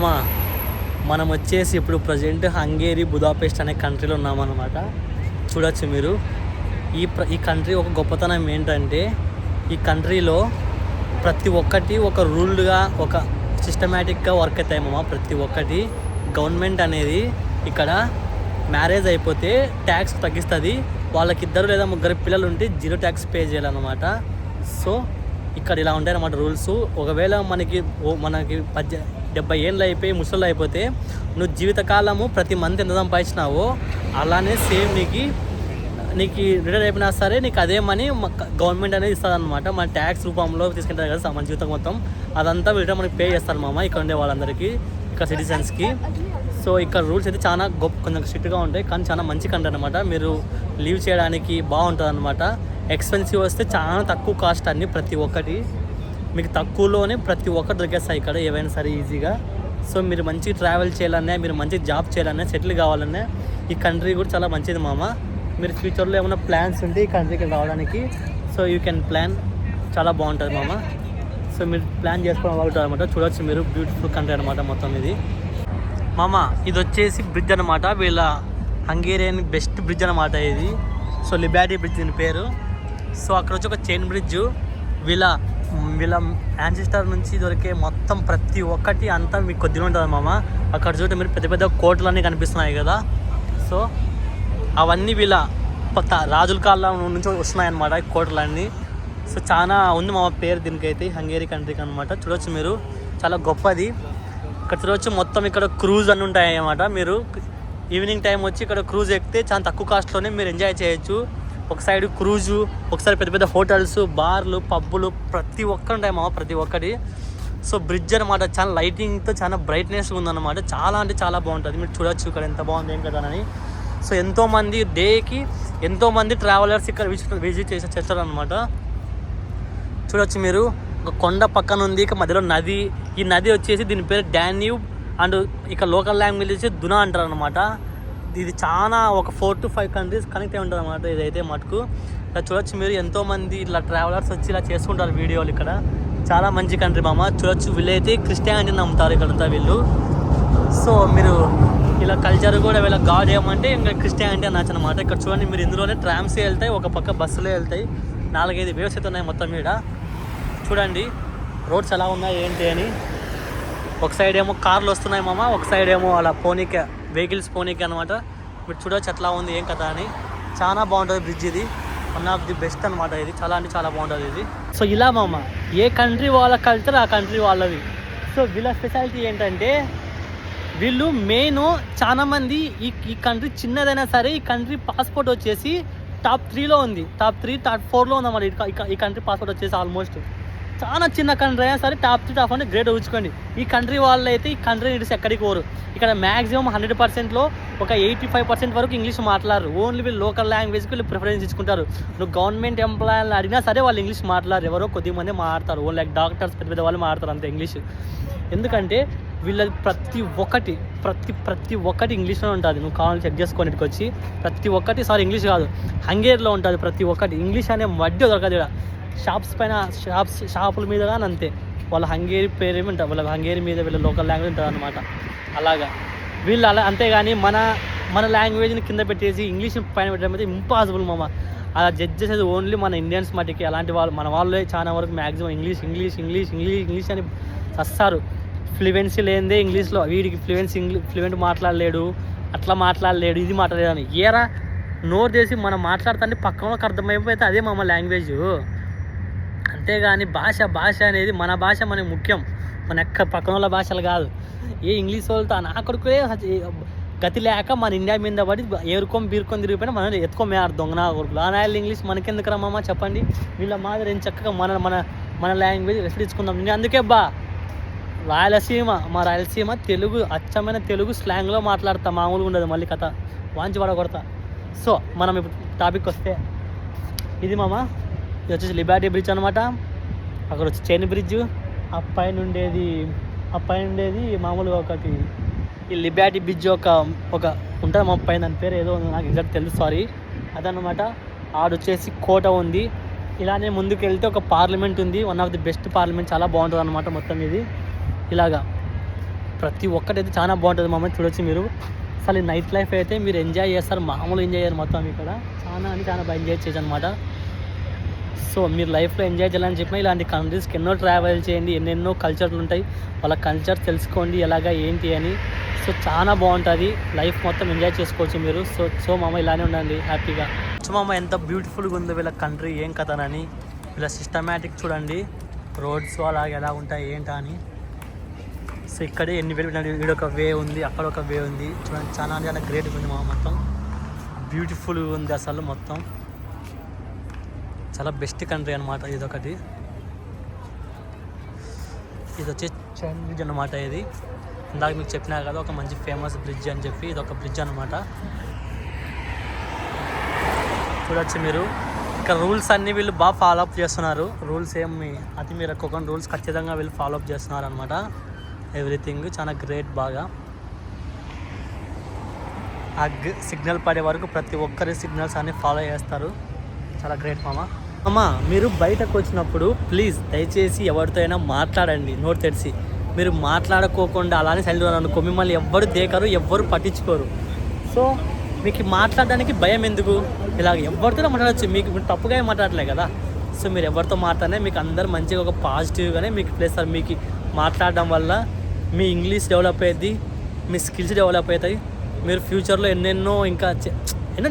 మామ మనం వచ్చేసి ఇప్పుడు ప్రజెంట్ హంగేరీ బుదాపెస్ట్ అనే కంట్రీలో ఉన్నామన్నమాట. చూడొచ్చు మీరు. ఈ కంట్రీ ఒక గొప్పతనం ఏంటంటే ఈ కంట్రీలో ప్రతి ఒక్కటి ఒక రూల్డ్గా ఒక సిస్టమేటిక్గా వర్క్ అవుతాయి మామ. ప్రతి ఒక్కటి గవర్నమెంట్ అనేది ఇక్కడ మ్యారేజ్ అయిపోతే ట్యాక్స్ తగ్గిస్తుంది. వాళ్ళకి 2 లేదా 3 పిల్లలు ఉంటే 0 ట్యాక్స్ పే చేయాలన్నమాట. సో ఇక్కడ ఇలా ఉంటాయి అన్నమాట రూల్స్. ఒకవేళ మనకి 70 ఏళ్ళు అయిపోయి ముసళ్ళు అయిపోతే నువ్వు జీవితకాలము ప్రతి మంత్ ఎంత సంపాదించినావో అలానే సేమ్ నీకు రిటైర్ అయిపోయినా సరే నీకు అదే మనీ గవర్నమెంట్ అనేది ఇస్తుంది అనమాట. మన ట్యాక్స్ రూపంలో తీసుకుంటారు కదా మన జీవితం మొత్తం, అదంతా రిటర్న్ మనకి పే చేస్తారు మామ ఇక్కడ ఉండే వాళ్ళందరికీ, ఇక్కడ సిటిజన్స్కి. సో ఇక్కడ రూల్స్ అయితే చాలా కొంచెం స్ట్రిక్ట్గా ఉంటాయి, కానీ చాలా మంచి కంట్రీ అనమాట. మీరు లీవ్ చేయడానికి బాగుంటుంది అనమాట. ఎక్స్పెన్సివ్ వస్తే చాలా తక్కువ కాస్ట్ అన్ని ప్రతి ఒక్కటి మీకు తక్కువలోనే ప్రతి ఒక్కటి దొరికేస్తాయి ఇక్కడ ఏవైనా సరే ఈజీగా. సో మీరు మంచి ట్రావెల్ చేయాలన్నా, మీరు మంచి జాబ్ చేయాలన్నా, సెటిల్ కావాలన్నా ఈ కంట్రీ కూడా చాలా మంచిది మామ. మీరు ఫ్యూచర్లో ఏమైనా ప్లాన్స్ ఉంటే ఈ కంట్రీకి రావడానికి సో యూ కెన్ ప్లాన్, చాలా బాగుంటుంది మామ. సో మీరు ప్లాన్ చేసుకోవడం బాగుంటుంది అనమాట. చూడొచ్చు మీరు, బ్యూటిఫుల్ కంట్రీ అనమాట మొత్తం ఇది మామ. ఇది వచ్చేసి బ్రిడ్జ్ అనమాట, వీళ్ళ హంగేరియన్ బెస్ట్ బ్రిడ్జ్ అనమాట ఇది. సో లిబర్టీ బ్రిడ్జ్ దీని పేరు. సో అక్కడ వచ్చి ఒక చైన్ బ్రిడ్జ్, వీళ్ళ యాన్సిస్టర్ నుంచి దొరికే మొత్తం ప్రతి ఒక్కటి అంతా మీకు కొద్దిగా ఉంటుంది మామ. అక్కడ చూడండి మీరు పెద్ద పెద్ద కోటలన్నీ కనిపిస్తున్నాయి కదా. సో అవన్నీ వీళ్ళ రాజుల కాలం నుంచి వస్తున్నాయి అన్నమాట ఈ కోటలన్నీ. సో చాలా ఉంది మామ పేరు దీనికైతే, హంగేరీ కంట్రీకి అనమాట. చూడొచ్చు మీరు, చాలా గొప్పది. ఇక్కడ చూడవచ్చు మొత్తం ఇక్కడ క్రూజ్ అని ఉంటాయి అన్నమాట. మీరు ఈవినింగ్ టైం వచ్చి ఇక్కడ క్రూజ్ ఎక్కితే చాలా తక్కువ కాస్ట్లోనే మీరు ఎంజాయ్ చేయొచ్చు. ఒక సైడ్ క్రూజు, ఒకసారి పెద్ద పెద్ద హోటల్స్, బార్లు, పబ్బులు ప్రతి ఒక్కటి ఉంటాయి మామ, ప్రతి ఒక్కటి. సో బ్రిడ్జ్ అనమాట చాలా లైటింగ్తో చాలా బ్రైట్నెస్గా ఉందన్నమాట. చాలా అంటే చాలా బాగుంటుంది. మీరు చూడొచ్చు ఇక్కడ ఎంత బాగుంది ఏం కదా అని. సో ఎంతోమంది ట్రావెలర్స్ ఇక్కడ విజిట్ చేస్తారనమాట. చూడొచ్చు మీరు, ఒక కొండ పక్కన ఉంది, ఇక మధ్యలో నది. ఈ నది వచ్చేసి దీని పేరు డాన్యూబ్ అండ్ ఇక లోకల్ లాంగ్వేజ్ వచ్చి దునా అంటారు అనమాట. ఇది చాలా ఒక 4 to 5 కంట్రీస్ కనెక్ట్ అయి ఉంటుంది అనమాట ఇదైతే మటుకు. ఇలా చూడొచ్చు మీరు, ఎంతోమంది ఇలా ట్రావెలర్స్ వచ్చి ఇలా చేసుకుంటారు వీడియోలు ఇక్కడ. చాలా మంచి కంట్రీ మామ. చూడొచ్చు వీళ్ళైతే క్రిస్టియానిటీని నమ్ముతారు ఇక్కడంతా వీళ్ళు. సో మీరు ఇలా కల్చర్ కూడా వీళ్ళ గాడ్ ఏమంటే ఇంకా క్రిస్టియానిటీ అనొచ్చు అనమాట. ఇక్కడ చూడండి మీరు, ఇందులోనే ట్రామ్స్ వెళ్తాయి, ఒక పక్క బస్సులే వెళ్తాయి, 4-5 వేవ్స్ అయితే ఉన్నాయి మొత్తం మీద. చూడండి రోడ్స్ ఎలా ఉన్నాయి ఏంటి అని. ఒక సైడ్ ఏమో కార్లు వస్తున్నాయి మామ, ఒక సైడ్ ఏమో అలా వెహికల్స్ పోనీకి అనమాట. మీరు చూడవచ్చు ఎట్లా ఉంది ఏం కథ అని. చాలా బాగుంటుంది బ్రిడ్జ్ ఇది, వన్ ఆఫ్ ది బెస్ట్ అనమాట ఇది. చాలా అంటే చాలా బాగుంటుంది ఇది. సో ఇలా మామ, ఏ కంట్రీ వాళ్ళ కల్చర్ ఆ కంట్రీ వాళ్ళవి. సో వీళ్ళ స్పెషాలిటీ ఏంటంటే వీళ్ళు మెయిన్ చాలా మంది ఈ కంట్రీ చిన్నదైనా సరే ఈ కంట్రీ పాస్పోర్ట్ వచ్చేసి టాప్ 3లో ఉంది, టాప్ 3 టాప్ 4లో ఉందన్నమాట ఈ కంట్రీ పాస్పోర్ట్ వచ్చేసి. ఆల్మోస్ట్ చాలా చిన్న కంట్రీ అయినా సరే టాప్ 3 టాప్ 4 గ్రేట్ ఉంచుకోండి. ఈ కంట్రీ వాళ్ళు అయితే ఈ కంట్రీ ఇడిసి ఎక్కడికి పోరు. ఇక్కడ మ్యాక్సిమం 100%లో ఒక 85% వరకు ఇంగ్లీష్ మాట్లాడరు. ఓన్లీ వీళ్ళు లోకల్ లాంగ్వేజ్కి వీళ్ళు ప్రిఫరెన్స్ ఇచ్చుకుంటారు. నువ్వు గవర్నమెంట్ ఎంప్లాయీని అడిగినా సరే వాళ్ళు ఇంగ్లీష్ మాట్లాడరు. ఎవరో కొద్దిమంది మాట్లాడతారు, ఓన్లీ లైక్ డాక్టర్స్ పెద్ద పెద్ద వాళ్ళు మాట్లాడతారు అంతే ఇంగ్లీష్. ఎందుకంటే వీళ్ళది ప్రతి ఒక్కటి ఇంగ్లీష్లో ఉంటుంది. నువ్వు కావాలని చెక్ చేసుకొని ఇక్కడికి వచ్చి ప్రతి ఒక్కటి, సారీ ఇంగ్లీష్ కాదు, హంగేరీలో ఉంటుంది ప్రతి ఒక్కటి. ఇంగ్లీష్ అనే మధ్య దొరకదు ఇక్కడ. షాప్స్ పైన షాపుల మీద కానీ అంతే, వాళ్ళ హంగేరీ పేరు ఉంటుంది, వాళ్ళ హంగేరీ మీద వీళ్ళ లోకల్ లాంగ్వేజ్ ఉంటుంది అనమాట. అలాగా వీళ్ళు అలా, అంతేగాని మన లాంగ్వేజ్ని కింద పెట్టేసి ఇంగ్లీష్ పైన పెట్టడం అయితే ఇంపాసిబుల్ మామ. అలా జడ్జ్ చేసేది ఓన్లీ మన ఇండియన్స్ మటుకి. అలాంటి వాళ్ళు మన వాళ్ళే చాలా వరకు మ్యాక్సిమం ఇంగ్లీష్ అని వస్తారు. ఫ్లూయెన్సీ లేనిదే ఇంగ్లీష్లో, వీడికి ఫ్లూయెంట్ మాట్లాడలేడు, అట్లా మాట్లాడలేడు, ఇది మాట్లాడలేడు అని ఏరా నోరు చేసి మనం మాట్లాడుతుంటే పక్కన వాళ్ళకి అర్థమైపోతే అదే మా లాంగ్వేజ్. అంతేగాని భాష అనేది మన భాష మనకి ముఖ్యం, మన పక్కన వాళ్ళ భాషలు కాదు. ఏ ఇంగ్లీష్ వాళ్ళతో అక్కడికే గతి లేక మన ఇండియా మీద పడి బీరుకొని తిరిగిపోయినా మనం ఎత్తుకోమేయారు దొంగనా కొడుకులు. ఆ నాయలు ఇంగ్లీష్ మనకెందుకు రమ్మా చెప్పండి. వీళ్ళ మాదిరి ఏం చక్కగా మన లాంగ్వేజ్ రెస్పెక్ట్ ఇచ్చుకుందాం. నేను అందుకే మా రాయలసీమ తెలుగు, అచ్చమైన తెలుగు స్లాంగ్లో మాట్లాడతా, మామూలుగా ఉండదు మళ్ళీ కథ వాంచి పడగొడతా. సో మనం ఇప్పుడు టాపిక్ వస్తే ఇది మామ, ఇది వచ్చేసి లిబర్టీ బ్రిడ్జ్ అనమాట. అక్కడ వచ్చి చైన్ బ్రిడ్జ్, ఆ పైన ఉండేది మామూలుగా ఒకటి ఈ లిబర్టీ బ్రిడ్జ్ ఒక ఉంటుంది మా పైన, దాని పేరు ఏదో నాకు ఎగ్జాక్ట్ తెలుసు, సారీ, అదనమాట. ఆడొచ్చేసి కోట ఉంది. ఇలానే ముందుకు వెళ్తే ఒక పార్లమెంట్ ఉంది, one of the best parliament, చాలా బాగుంటుంది అనమాట మొత్తం ఇది. ఇలాగా ప్రతి ఒక్కటైతే చాలా బాగుంటుంది మామ. చూడొచ్చు మీరు. అసలు ఈ నైట్ లైఫ్ అయితే మీరు ఎంజాయ్ చేస్తారు, మామూలు ఎంజాయ్ చేయాలి మొత్తం ఇక్కడ. చాలా బాగా ఎంజాయ్ చేయొచ్చు అనమాట. సో మీరు లైఫ్లో ఎంజాయ్ చేయాలని చెప్పిన ఇలాంటి కంట్రీస్కి ఎన్నో ట్రావెల్ చేయండి, ఎన్నెన్నో కల్చర్లు ఉంటాయి, వాళ్ళ కల్చర్ తెలుసుకోండి ఎలాగా ఏంటి అని. సో చాలా బాగుంటుంది, లైఫ్ మొత్తం ఎంజాయ్ చేసుకోవచ్చు మీరు. సో మామ ఇలానే ఉండండి హ్యాపీగా. సో మామ ఎంత బ్యూటిఫుల్గా ఉందో వీళ్ళ కంట్రీ, ఏం కథనని. వీళ్ళ సిస్టమేటిక్ చూడండి, రోడ్స్ అలాగే ఎలా ఉంటాయి ఏంటా అని. సో ఇక్కడే ఎన్ని వేలు ఇక్కడ ఒక వే ఉంది, అక్కడ ఒక వే ఉంది చూడండి. చాలా గ్రేట్గా ఉంది మామ, మొత్తం బ్యూటిఫుల్గా ఉంది అసలు మొత్తం. చాలా బెస్ట్ కంట్రీ అనమాట ఇదొకటి. ఇది వచ్చి చైన్ బ్రిడ్జ్ అనమాట. ఇది ఇందాక మీకు చెప్పినా కదా ఒక మంచి ఫేమస్ బ్రిడ్జ్ అని చెప్పి, ఇది ఒక బ్రిడ్జ్ అనమాట. చూడొచ్చు మీరు. ఇక్కడ రూల్స్ అన్నీ వీళ్ళు బాగా ఫాలో అప్ చేస్తున్నారు. రూల్స్ ఏమి అతి మీరు ఒక్కొక్క రూల్స్ ఖచ్చితంగా వీళ్ళు ఫాలో అప్ చేస్తున్నారు అనమాట. ఎవ్రీథింగ్ చాలా గ్రేట్. బాగా సిగ్నల్ పడే వరకు ప్రతి ఒక్కరి సిగ్నల్స్ అన్నీ ఫాలో చేస్తారు. చాలా గ్రేట్ మామ. అమ్మ మీరు బయటకు వచ్చినప్పుడు ప్లీజ్ దయచేసి ఎవరితో అయినా మాట్లాడండి నోరు తెరిచి. మీరు మాట్లాడుకోకుండా అలానే సైలెంట్ అనుకో, మిమ్మల్ని ఎవ్వరు దేకరు, ఎవ్వరు పట్టించుకోరు. సో మీకు మాట్లాడడానికి భయం ఎందుకు? ఇలా ఎవరితోనే మాట్లాడచ్చు, మీకు తప్పుగా మాట్లాడలే కదా. సో మీరు ఎవరితో మాట్లాడినా మీకు అందరు మంచిగా ఒక పాజిటివ్గానే మీకు ప్లేస్. మీకు మాట్లాడడం వల్ల మీ ఇంగ్లీష్ డెవలప్ అయ్యింది, మీ స్కిల్స్ డెవలప్ అవుతాయి. మీరు ఫ్యూచర్లో ఎన్నెన్నో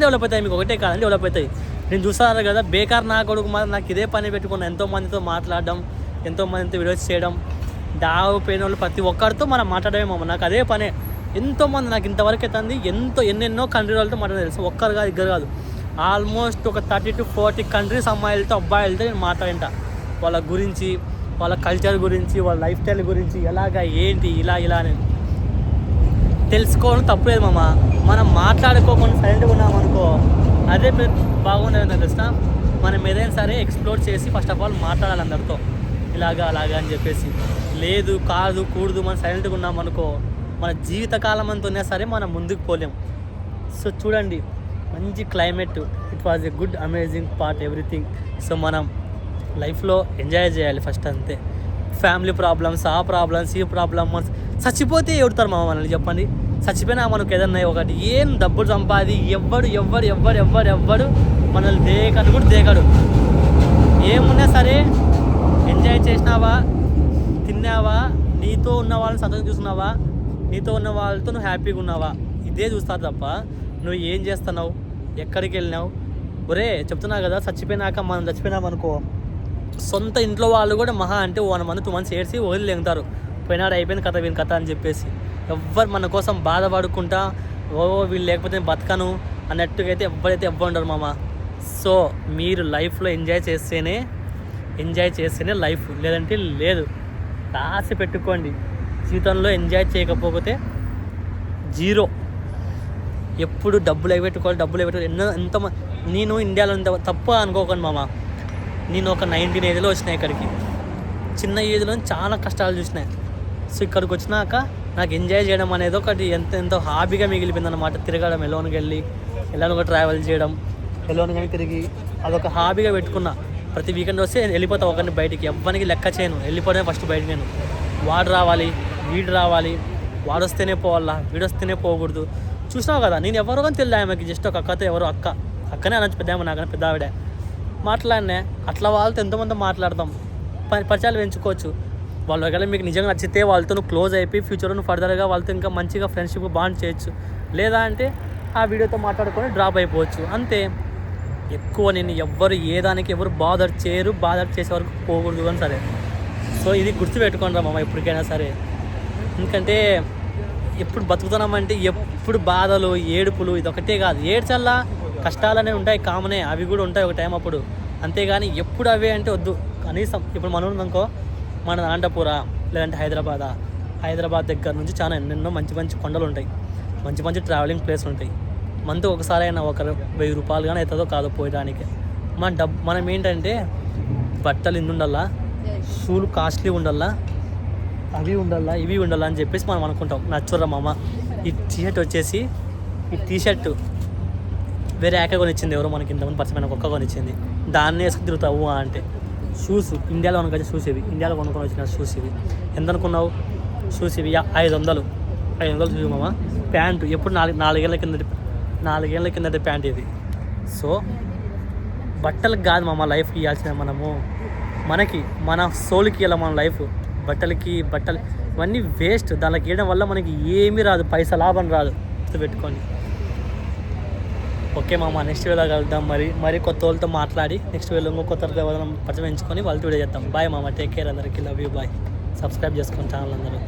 డెవలప్ అవుతాయి. మీకు ఒకటే కాదని డెవలప్ అవుతాయి. నేను చూస్తాను కదా, బేకార్ నా కొడుకు నాకు ఇదే పని పెట్టుకున్నా, ఎంతోమందితో మాట్లాడడం, ఎంతోమందితో వీడియోస్ చేయడం, పోయిన వాళ్ళు ప్రతి ఒక్కరితో మనం మాట్లాడమేమో. నాకు అదే పనే. ఎంతోమంది నాకు ఇంతవరకు అవుతుంది, ఎన్నెన్నో కంట్రీ వాళ్ళతో మాట్లాడాలి తెలుసు. ఒక్కరు కాదు, ఇద్దరు కాదు, ఆల్మోస్ట్ ఒక 30 to 40 కంట్రీస్ అమ్మాయిలతో అబ్బాయిలతో నేను మాట్లాడింట. వాళ్ళ గురించి, వాళ్ళ కల్చర్ గురించి, వాళ్ళ లైఫ్ స్టైల్ గురించి, ఎలాగా ఏంటి ఇలా అని తెలుసుకోవడం తప్పులేదు మామ. మనం మాట్లాడుకోకుండా సైలెంట్గా ఉన్నామనుకో, అదే బాగుండేది తెలుసా. మనం ఏదైనా సరే ఎక్స్ప్లోర్ చేసి ఫస్ట్ ఆఫ్ ఆల్ మాట్లాడాలి అందరితో, అలాగా అని చెప్పేసి. లేదు కాదు కూడదు మనం సైలెంట్గా ఉన్నామనుకో, మన జీవితకాలం అంతా ఉన్నా సరే మనం ముందుకు పోలేం. సో చూడండి, మంచి climate, it was a good amazing part everything. So మనం లైఫ్లో ఎంజాయ్ చేయాలి ఫస్ట్, అంతే. ఫ్యామిలీ ప్రాబ్లమ్స్, ఆ ప్రాబ్లమ్స్, ఈ ప్రాబ్లమ్స్, చచ్చిపోతే ఎవరుతారు మామ మనల్ని చెప్పండి. చచ్చిపోయినా మనకు ఏదన్నా ఒకటి ఏం డబ్బులు సంపాది ఎవ్వడు మనల్ని దేకడు. ఏమున్నా సరే ఎంజాయ్ చేసినావా, తిన్నావా, నీతో ఉన్న వాళ్ళని సంతోషం చూస్తున్నావా, నీతో ఉన్న వాళ్ళతో నువ్వు హ్యాపీగా ఉన్నావా, ఇదే చూస్తారు తప్ప నువ్వు ఏం చేస్తున్నావు, ఎక్కడికి వెళ్ళినావు. ఒరే చెప్తున్నా కదా, మనం చచ్చిపోయినామనుకో, సొంత ఇంట్లో వాళ్ళు కూడా మహా అంటే 1 month 2 months ఏడ్చి వదిలేంగుతారు. పోయినాడు, అయిపోయింది కథ, వీని కథ అని చెప్పేసి. ఎవ్వరు మన కోసం బాధపడుకుంటా వీళ్ళు లేకపోతే బతకను అన్నట్టుగా అయితే ఎవ్వరైతే ఉండరు మామ. సో మీరు లైఫ్లో ఎంజాయ్ చేస్తేనే లైఫ్, లేదంటే లేదు. రాసి పెట్టుకోండి, జీవితంలో ఎంజాయ్ చేయకపోతే జీరో. ఎప్పుడు డబ్బులు ఎగబెట్టుకోవాలి. ఎంతమంది నేను ఇండియాలో తప్పు అనుకోకండి మామ. నేను ఒక 19 ఏజ్లో వచ్చినా ఇక్కడికి. చిన్న ఏజ్లో చాలా కష్టాలు చూసినాయి. సో ఇక్కడికి వచ్చినాక నాకు ఎంజాయ్ చేయడం అనేది ఒకటి ఎంతో హాబీగా మిగిలిపోయింది అనమాట. తిరగడం, ఎలోన్కి వెళ్ళి ఎలానో ట్రావెల్ చేయడం, ఎలోన్ కానీ తిరిగి అదొక హాబీగా పెట్టుకున్నా. ప్రతి వీకెండ్ వస్తే వెళ్ళిపోతా ఒకరిని బయటికి, ఎవ్వరికి లెక్క చేయను, వెళ్ళిపోవడమే ఫస్ట్ బయటికి. నేను వాడు రావాలి, వీడు రావాలి, వాడు వస్తేనే పోవాలా, వీడు వస్తేనే పోకూడదు. చూసినావు కదా, నేను ఎవరో కానీ తెలియదు ఆమెకి, జస్ట్ ఒక అక్కతో, ఎవరో అక్కనే అనొచ్చు, పెద్ద ఆమె నాకన్నా పెద్ద ఆవిడే. మాట్లాడినా అట్లా వాళ్ళతో ఎంతోమంది మాట్లాడతాం, పరిచయాలు పెంచుకోవచ్చు. వాళ్ళు ఒకవేళ మీకు నిజంగా నచ్చితే వాళ్ళతో నువ్వు క్లోజ్ అయిపోయి ఫ్యూచర్లో నువ్వు ఫర్దర్గా వాళ్ళతో ఇంకా మంచిగా ఫ్రెండ్షిప్ బాండ్ చేయొచ్చు. లేదా అంటే ఆ వీడియోతో మాట్లాడుకొని డ్రాప్ అయిపోవచ్చు, అంతే. ఎక్కువ నేను ఎవరు బాదర్ చేసే వరకు పోకూడదు అని సరే. సో ఇది గుర్తుపెట్టుకోండి మామ ఎప్పటికైనా సరే. ఎందుకంటే ఎప్పుడు బతుకుతున్నామంటే ఎప్పుడు బాధలు, ఏడుపులు, ఇదొకటే కాదు. ఏడ్చల్లా కష్టాలు అనేవి ఉంటాయి, కామనే, అవి కూడా ఉంటాయి ఒక టైం అప్పుడు. అంతేగాని ఎప్పుడు అవే అంటే వద్దు. కనీసం ఇప్పుడు మనం అనుకో, మన అనంతపుర లేదంటే హైదరాబాద్ దగ్గర నుంచి చాలా ఎన్నెన్నో మంచి కొండలు ఉంటాయి, మంచి ట్రావెలింగ్ ప్లేస్లు ఉంటాయి. మంత్ ఒకసారి అయినా ఒక 1000 రూపాయలు కానీ అవుతుందో కాదో పోయడానికి. మనం ఏంటంటే బట్టలు ఇన్ని ఉండాలా, షూలు కాస్ట్లీ ఉండాలా, అవి ఉండాలా, ఇవి ఉండాలా అని చెప్పేసి మనం అనుకుంటాం. నచ్చురా మామ, ఈ టీషర్ట్ వేరే యాక కొనిచ్చింది, ఎవరో మనకి ఇంతమంది పరిచయమైన ఒక్క కొనిచ్చింది, దాన్ని వేసుకుని తిరుగుతావు అంటే. షూస్ ఇండియాలో కొనుకొచ్చే షూస్ ఇవి, ఇండియాలో కొనుక్కొని వచ్చిన షూస్ ఇవి ఎంత అనుకున్నావు? షూస్ ఇవి 500 షూస్ మామ. ప్యాంటు ఎప్పుడు నాలుగేళ్ల కిందటి ప్యాంట్ ఇది. సో బట్టలకు కాదు మామ లైఫ్ ఇవ్వాల్సిన మనము, మన సోల్కి ఇలా మన లైఫ్. బట్టలు ఇవన్నీ వేస్ట్. దానికి వేయడం వల్ల మనకి ఏమీ రాదు, పైసా లాభం రాదు. పెట్టుకొని ఓకే మామ, నెక్స్ట్ వేలో కలుద్దాం. మరి కొత్త వాళ్ళతో మాట్లాడి నెక్స్ట్ వేలో ఇంకో కొత్త పరిచయం ఎంచుకొని వాళ్ళతో వీడియో చేద్దాం. బాయ్ మామ, టేక్ కేర్ అందరికీ, లవ్ యూ, బాయ్. సబ్స్క్రైబ్ చేసుకోండి ఛానల్ అందరూ.